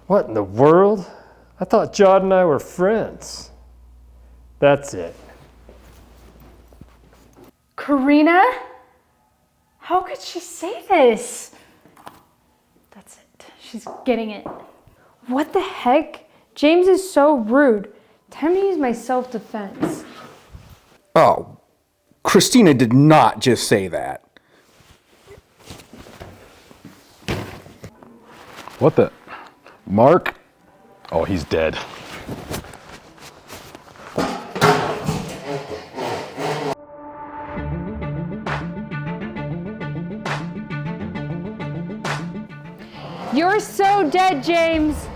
What in the world? I thought Jod and I were friends. That's it. Karina? How could she say this? That's it. She's getting it. What the heck? James is so rude. Time to use my self-defense. Oh, Christina did not just say that. What the? Mark? Oh, he's dead. You're so dead, James.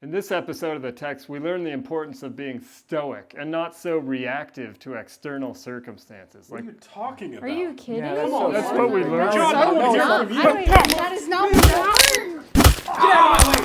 In this episode of The Text, we learn the importance of being stoic and not so reactive to external circumstances. What are you talking about? Are you kidding? That's what we learned. John, I don't want to hear from you. That is not what